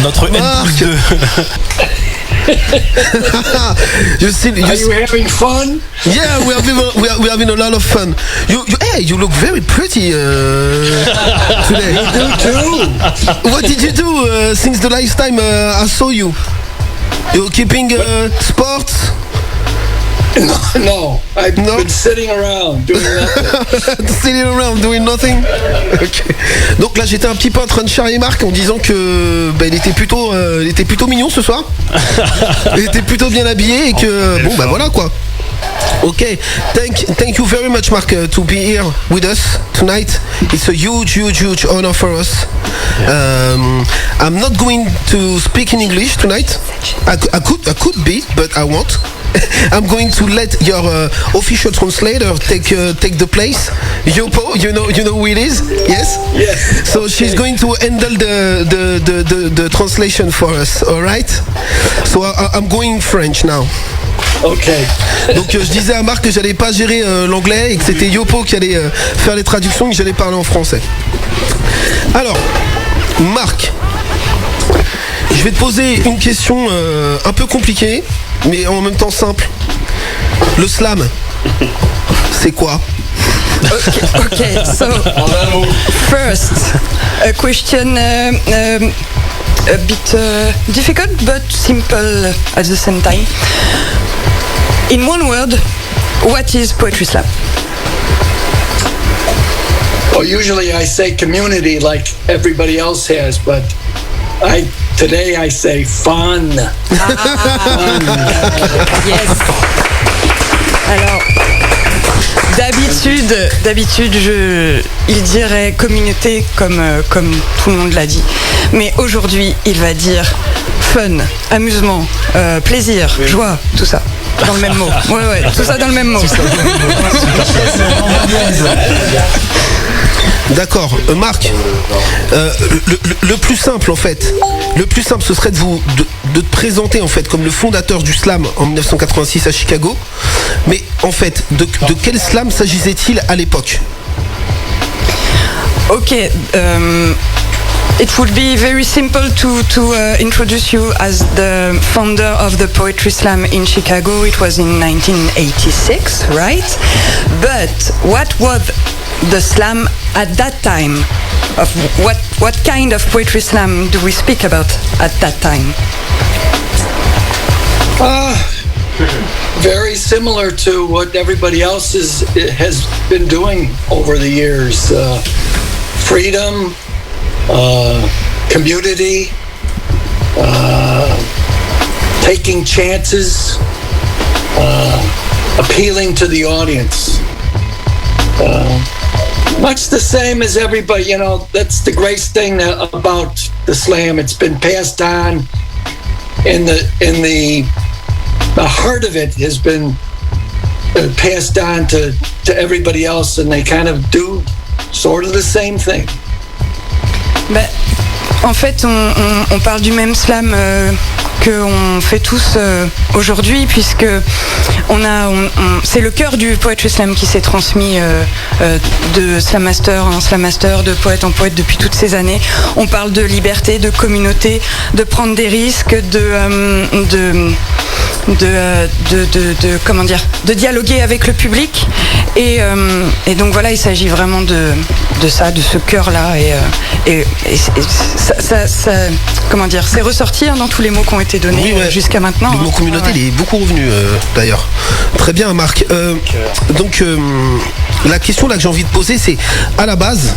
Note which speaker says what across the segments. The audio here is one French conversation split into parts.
Speaker 1: Notre
Speaker 2: Marc. Are you
Speaker 3: having fun?
Speaker 2: Yeah, we're having a lot of fun. You look very pretty today.
Speaker 3: You do too.
Speaker 2: What did you do since the last time I saw you? You're keeping sports?
Speaker 3: No, I've been sitting around doing nothing.
Speaker 2: Sitting around doing nothing. Okay. Donc là j'étais un petit peu en train de charrier Marc en disant que il était plutôt mignon ce soir. Il était plutôt bien habillé et que bon voilà quoi. Okay, thank you very much, Marc, to be here with us tonight. It's a huge honor for us. I'm not going to speak in English tonight. I could be, but I won't. I'm going to let your official translator take the place. Yopo, you know who it is? Yes.
Speaker 3: Yes.
Speaker 2: So she's going to handle the translation for us. All right. So I'm going French now.
Speaker 3: Ok.
Speaker 2: Donc je disais à Marc que j'allais pas gérer l'anglais et que c'était Yopo qui allait faire les traductions et que j'allais parler en français. Alors, Marc, je vais te poser une question un peu compliquée, mais en même temps simple. Le slam, c'est quoi?
Speaker 4: Okay, so first, a question a bit difficult but simple at the same time. In one word, what is poetry slam?
Speaker 3: Well, usually I say community like everybody else has, but today I say fun. Fun.
Speaker 4: Yes. Alors, d'habitude, il dirait communauté comme tout le monde l'a dit. Mais aujourd'hui, il va dire fun, amusement, plaisir, joie, tout ça. Dans le même mot. Ouais, tout ça dans le même mot.
Speaker 2: D'accord, Marc, le plus simple en fait, ce serait de te présenter en fait comme le fondateur du slam en 1986 à Chicago. Mais en fait, de quel slam s'agissait-il à l'époque?
Speaker 4: Ok, it would be very simple to introduce you as the founder of the Poetry Slam in Chicago. It was in 1986, right? But what was the slam at that time? Of what kind of Poetry Slam do we speak about at that time?
Speaker 3: Very similar to what everybody else has been doing over the years. Freedom, community, taking chances, appealing to the audience. Much the same as everybody, that's the great thing about the slam. It's been passed on, and the heart of it has been passed on to everybody else, and they kind of do sort of the same thing.
Speaker 4: En fait, on parle du même slam qu'on fait tous aujourd'hui, puisque c'est le cœur du Poetry Slam qui s'est transmis de slam master en slam master, de poète en poète depuis toutes ces années. On parle de liberté, de communauté, de prendre des risques, de dialoguer avec le public, et donc voilà, il s'agit vraiment de ça, de ce cœur-là, et ça c'est ressorti dans tous les mots qui ont été donnés jusqu'à maintenant.
Speaker 2: Le mot communauté, il est beaucoup revenu d'ailleurs. Très bien, Marc. Donc la question là que j'ai envie de poser, c'est à la base,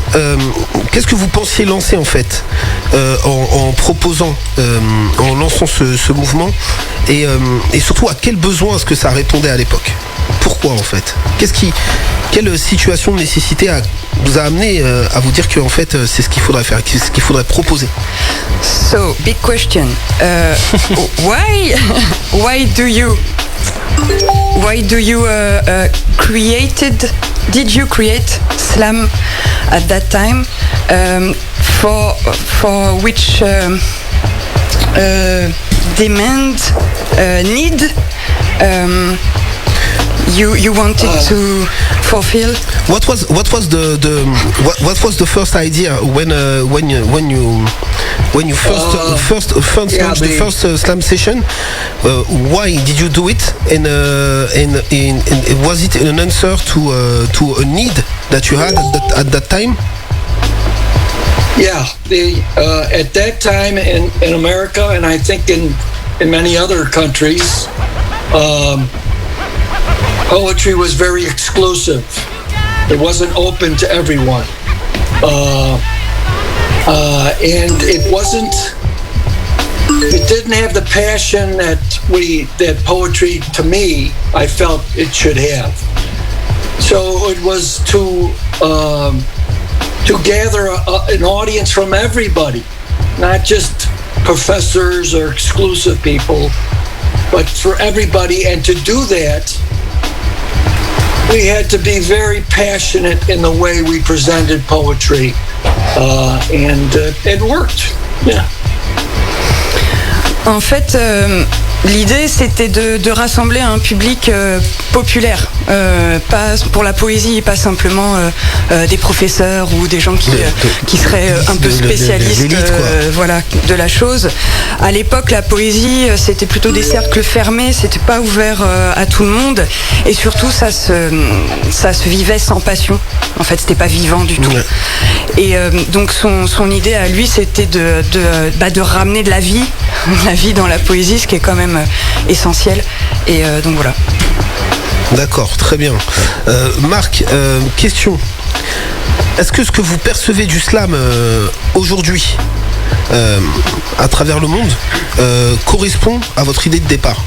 Speaker 2: qu'est-ce que vous pensiez lancer en fait en proposant, en lançant ce mouvement, et surtout à quel besoin est-ce que ça répondait à l'époque? Pourquoi en fait? Quelle situation de nécessité vous a amené à vous dire que en fait c'est ce qu'il faudrait faire, ce qu'il faudrait proposer?
Speaker 4: So, big question. Why do you did you create slam at that time? For which demand, need? you wanted to fulfill?
Speaker 2: What was the first idea when you first launched the first slam session? Why did you do it? And was it an answer to a need that you had at that time?
Speaker 3: Yeah, at that time in America, and I think in many other countries, poetry was very exclusive. It wasn't open to everyone, and it didn't have the passion that poetry, to me, I felt it should have. So it was to gather an audience from everybody, not just professors or exclusive people, but for everybody. And to do that, we had to be very passionate in the way we presented poetry, and it worked. Yeah.
Speaker 4: En fait, l'idée, c'était de rassembler un public populaire, pas pour la poésie, pas simplement des professeurs ou des gens qui seraient un peu spécialistes voilà, de la chose. À l'époque, la poésie, c'était plutôt des cercles fermés, c'était pas ouvert à tout le monde, et surtout, ça se vivait sans passion. En fait, c'était pas vivant du tout. Et donc, son idée à lui, c'était de ramener de la vie dans la poésie, ce qui est quand même essentiel. Et donc voilà.
Speaker 2: D'accord, très bien. Marc, question. Est-ce que ce que vous percevez du slam aujourd'hui, à travers le monde, correspond à votre idée de départ?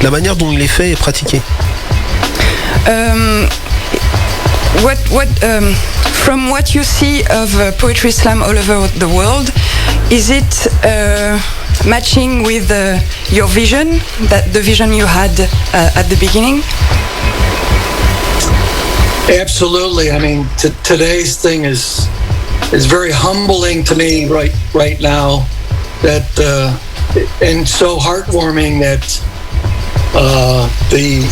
Speaker 2: La manière dont il est fait et pratiqué?
Speaker 4: From what you see of poetry slam all over the world, is it matching with your vision, the vision you had at the beginning?
Speaker 3: Absolutely. I mean, today's thing is very humbling to me right now. That and so heartwarming that the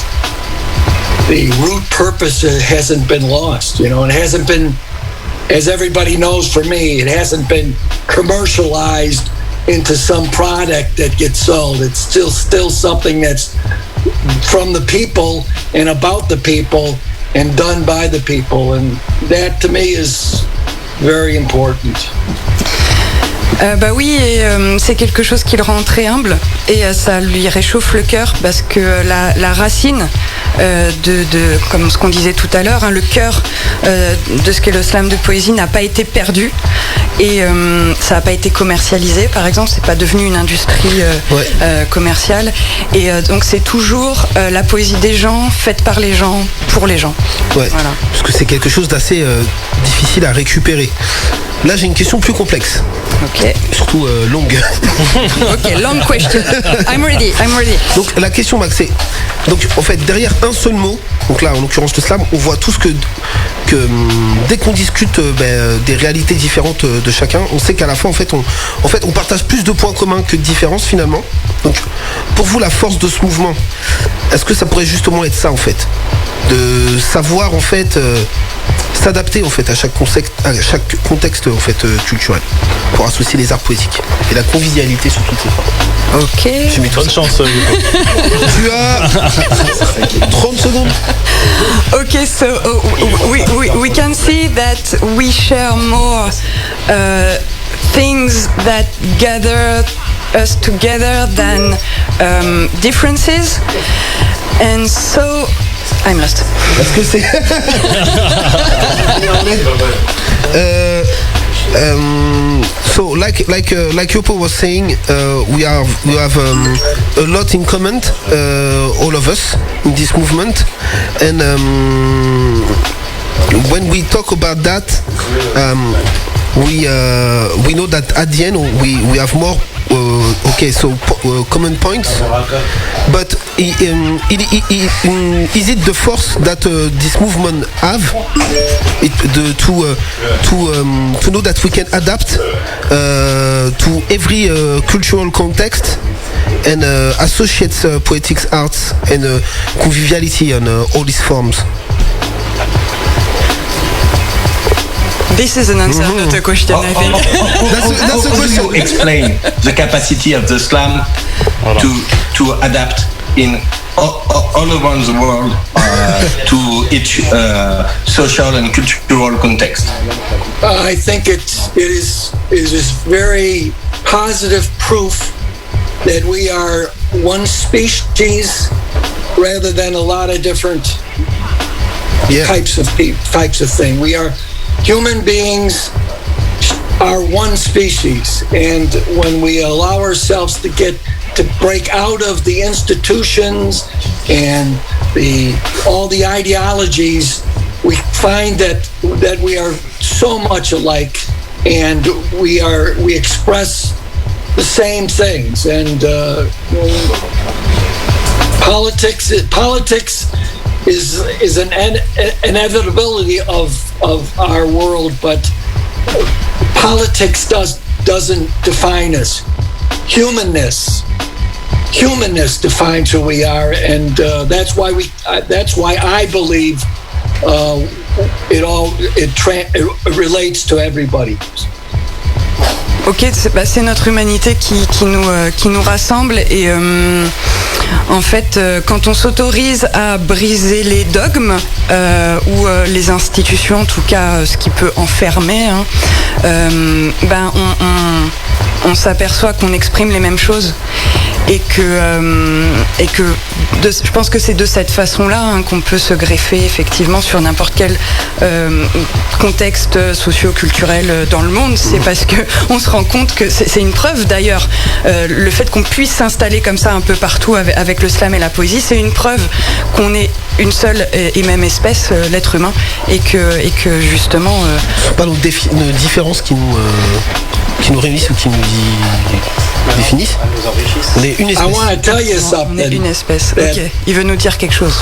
Speaker 3: root purpose hasn't been lost. You know, it hasn't been, as everybody knows, for me, it hasn't been commercialized into some product that gets sold. It's still something that's from the people and about the people and done by the people, and that to me is very important.
Speaker 4: Bah oui, et c'est quelque chose qui le rend très humble, et ça lui réchauffe le cœur, parce que la racine comme ce qu'on disait tout à l'heure, hein, le cœur de ce qu'est le slam de poésie n'a pas été perdu, et ça n'a pas été commercialisé, par exemple, c'est pas devenu une industrie commerciale, et donc c'est toujours la poésie des gens, faite par les gens, pour les gens.
Speaker 2: Ouais, voilà. Parce que c'est quelque chose d'assez difficile à récupérer. Là, j'ai une question plus complexe.
Speaker 4: Ok.
Speaker 2: Surtout longue.
Speaker 4: Ok, long question. I'm ready.
Speaker 2: Donc la question, Max, c'est donc en fait derrière un seul mot, donc là en l'occurrence le slam, on voit tout ce que dès qu'on discute des réalités différentes de chacun, on sait qu'à la fin en fait on partage plus de points communs que de différences finalement. Donc pour vous, la force de ce mouvement, est-ce que ça pourrait justement être ça en fait, de savoir en fait s'adapter en fait à chaque contexte en fait culturel, pour associer les arts poétiques et la convivialité sur toutes ces formes.
Speaker 4: Ok.
Speaker 2: J'ai mis
Speaker 1: bonne chance.
Speaker 2: Tu as 30 secondes.
Speaker 4: Okay, so we can see that we share more things that gather us together than differences, and so I'm lost.
Speaker 2: Est-ce que c'est so like Yopo was saying, we have a lot in common, all of us in this movement, and when we talk about that, we know that at the end we have more common points, but is it the force that this movement have to know that we can adapt to every cultural context and associate poetic arts and conviviality and all these forms?
Speaker 4: This is an answer, not a question, I think.
Speaker 2: That's a question.
Speaker 1: You explain the capacity of the slam to adapt in all around the world to each social and cultural context?
Speaker 3: I think it is very positive proof that we are one species rather than a lot of different types of thing. We are human beings are one species, and when we allow ourselves to break out of the institutions and all the ideologies, we find that we are so much alike, and we express the same things. And politics is an inevitability of our world, but politics doesn't define us. Humanness defines who we are, and that's why I believe it relates to everybody.
Speaker 4: Ok, c'est notre humanité qui nous rassemble, et en fait, quand on s'autorise à briser les dogmes ou les institutions, en tout cas ce qui peut enfermer, on s'aperçoit qu'on exprime les mêmes choses, et que je pense que c'est de cette façon-là qu'on peut se greffer effectivement sur n'importe quel contexte socio-culturel dans le monde. C'est parce qu'on se rend compte que c'est une preuve d'ailleurs, le fait qu'on puisse s'installer comme ça un peu partout avec le slam et la poésie, c'est une preuve qu'on est une seule et même espèce, l'être humain, et que justement...
Speaker 2: pas nos différences qui nous réunissent ou qui nous définissent. On est une espèce.
Speaker 3: I want to tell you something.
Speaker 4: On est une espèce. Ok. Il veut nous dire quelque chose.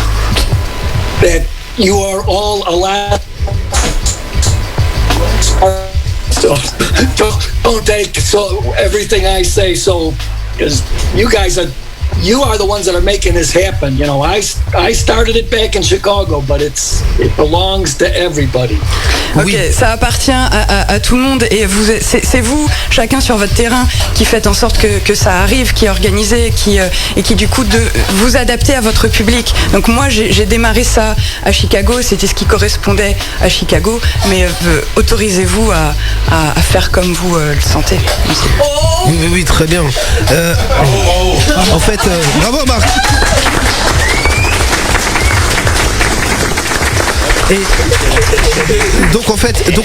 Speaker 3: That you are all alive. So don't take everything I say because you are the ones that are making this happen. You know, I started it back in Chicago, but it belongs to everybody.
Speaker 4: Ok, ça appartient à tout le monde, et c'est vous, chacun sur votre terrain, qui faites en sorte que ça arrive, qui organisez, et qui du coup vous adaptez à votre public. Donc moi j'ai démarré ça à Chicago, c'était ce qui correspondait à Chicago, mais autorisez-vous à faire comme vous le sentez.
Speaker 2: Oui, très bien. En fait, bravo Marc. Et donc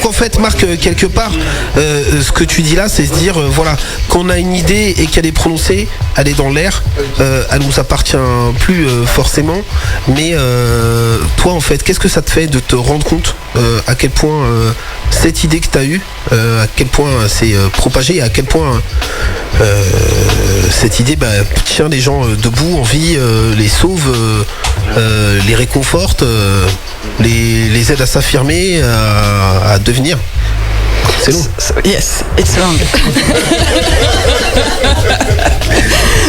Speaker 2: en fait Marc, quelque part ce que tu dis là, c'est se dire voilà, qu'on a une idée et qu'elle est prononcée, elle est dans l'air, elle nous appartient plus forcément, mais toi en fait, qu'est-ce que ça te fait de te rendre compte à quel point cette idée que tu as eue, à quel point c'est propagé, et à quel point cette idée tient les gens debout, en vie, les sauve, les réconforte, les aide à s'affirmer, à devenir. C'est long.
Speaker 4: Yes, it's long.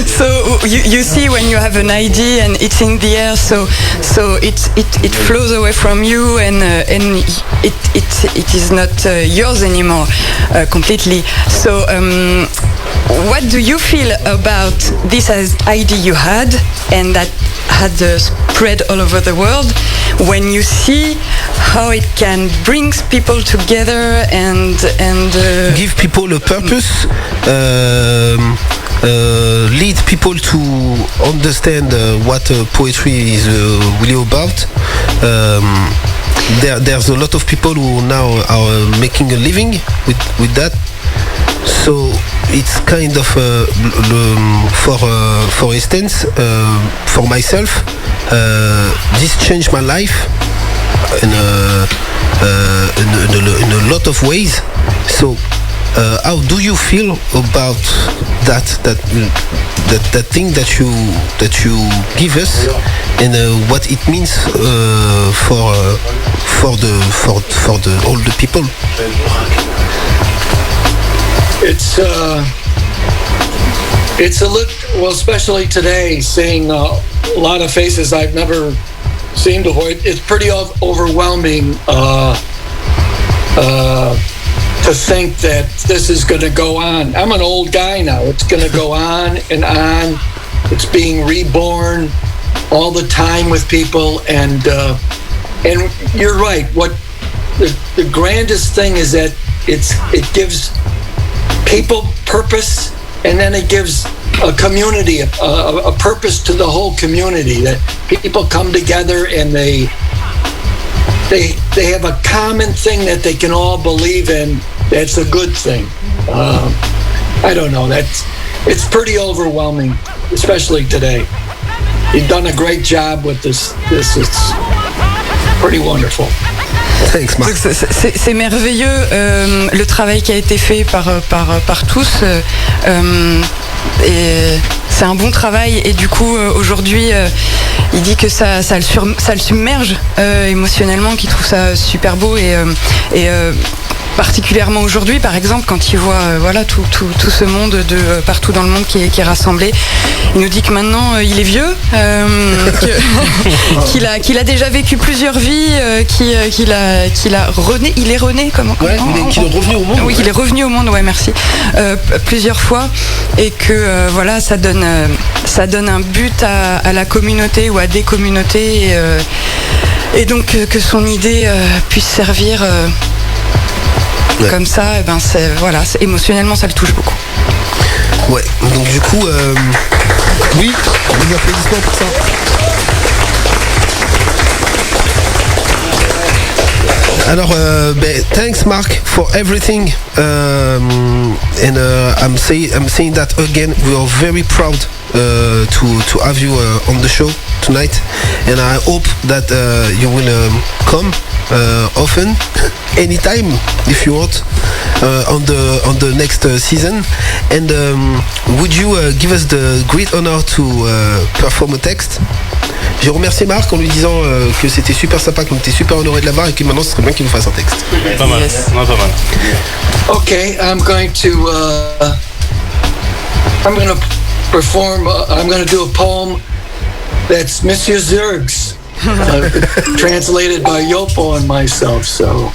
Speaker 4: So you see, when you have an idea and it's in the air, so it flows away from you, and it is not yours anymore completely. So what do you feel about this idea you had, and that had spread all over the world, when you see how it can bring people together and
Speaker 2: give people a purpose, lead people to understand what poetry is really about. There's a lot of people who now are making a living with that. So it's kind of for instance, for myself, this changed my life in a lot of ways. So how do you feel about that thing that you give us, and what it means for all the people?
Speaker 3: It's a little, well, especially today, seeing a lot of faces I've never seen before. It's pretty overwhelming to think that this is going to go on. I'm an old guy now. It's going to go on and on. It's being reborn all the time with people, and you're right. What the grandest thing is that it gives people purpose, and then it gives a community a purpose to the whole community, that people come together and they have a common thing that they can all believe in. That's a good thing. I don't know, it's pretty overwhelming, especially today. You've done a great job with this. It's pretty wonderful.
Speaker 2: Thanks, Marc.
Speaker 4: C'est merveilleux le travail qui a été fait par tous. Et c'est un bon travail, et du coup aujourd'hui il dit que ça le submerge émotionnellement, qu'il trouve ça super beau, et particulièrement aujourd'hui, par exemple, quand il voit voilà tout ce monde de partout dans le monde qui est rassemblé. Il nous dit que maintenant il est vieux, qu'il a déjà vécu plusieurs vies, qu'il a rené, il est rené, comment
Speaker 2: qu'il est revenu au monde.
Speaker 4: Oui, qu'il est revenu au monde, ouais, merci, plusieurs fois, et que voilà, ça donne un but à la communauté ou à des communautés, et donc que son idée puisse servir. Ouais. Comme ça, voilà, émotionnellement ça le touche beaucoup.
Speaker 2: Ouais, donc du coup, oui, des applaudissements pour ça. Alors, thanks Marc for everything, and I'm saying that again. We are very proud to have you on the show tonight, and I hope that you will come often, anytime if you want, on the next season. And would you give us the great honor to perform a text? J'ai remercié Marc en lui disant que c'était super sympa, qu'on était super honoré de l'avoir, et que maintenant ce serait bien qu'il nous fasse un texte.
Speaker 5: Pas mal,
Speaker 4: yes.
Speaker 5: Non, pas mal.
Speaker 3: Okay, I'm going to perform. I'm going to do a poem that's Monsieur Zurg's, translated by Yopo and myself. So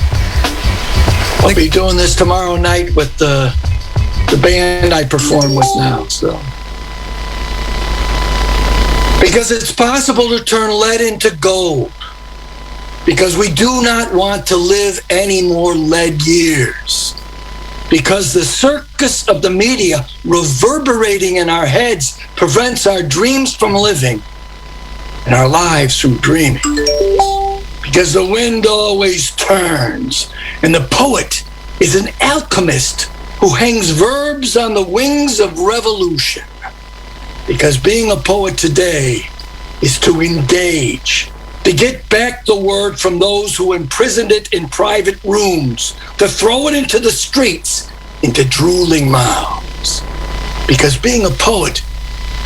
Speaker 3: I'll be doing this tomorrow night with the band I perform with now. So. Because it's possible to turn lead into gold. Because we do not want to live any more lead years. Because the circus of the media reverberating in our heads prevents our dreams from living and our lives from dreaming. Because the wind always turns, and the poet is an alchemist who hangs verbs on the wings of revolution. Because being a poet today is to engage, to get back the word from those who imprisoned it in private rooms, to throw it into the streets, into drooling mouths. Because being a poet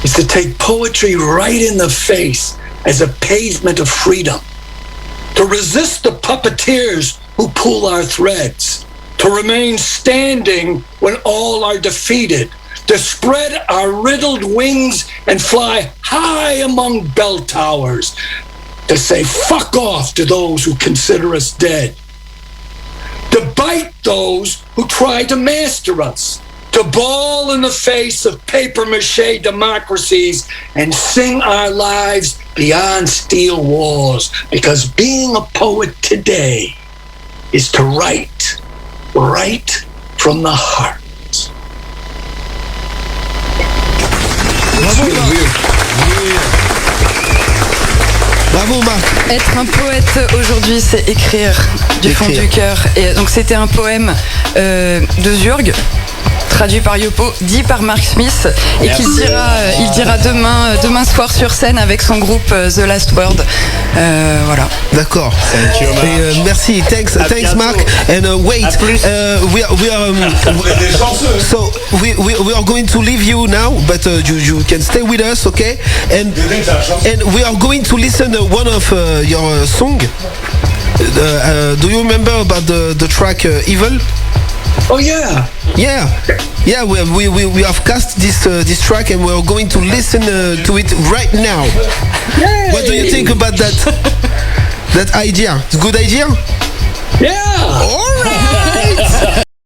Speaker 3: is to take poetry right in the face as a pavement of freedom, to resist the puppeteers who pull our threads, to remain standing when all are defeated, to spread our riddled wings and fly high among bell towers, to say fuck off to those who consider us dead, to bite those who try to master us, to bawl in the face of papier-mâché democracies and sing our lives beyond steel walls, because being a poet today is to write right from the heart.
Speaker 2: Bravo Marc.
Speaker 4: Être un poète aujourd'hui, c'est écrire du fond du cœur. Et donc c'était un poème de Zurg, traduit par Yopo, dit par Marc Smith, et qu'il dira demain soir sur scène avec son groupe The Last Word. Voilà.
Speaker 2: D'accord. Et merci. Thanks Marc. And wait, we are going to leave you now, but you can stay with us, okay? And we are going to listen one of your song. Do you remember about the track Evil?
Speaker 3: Oh yeah.
Speaker 2: Yeah. We have cast this track and we are going to listen to it right now.
Speaker 3: Yay.
Speaker 2: What do you think about that idea? It's a good idea?
Speaker 3: Yeah.
Speaker 2: All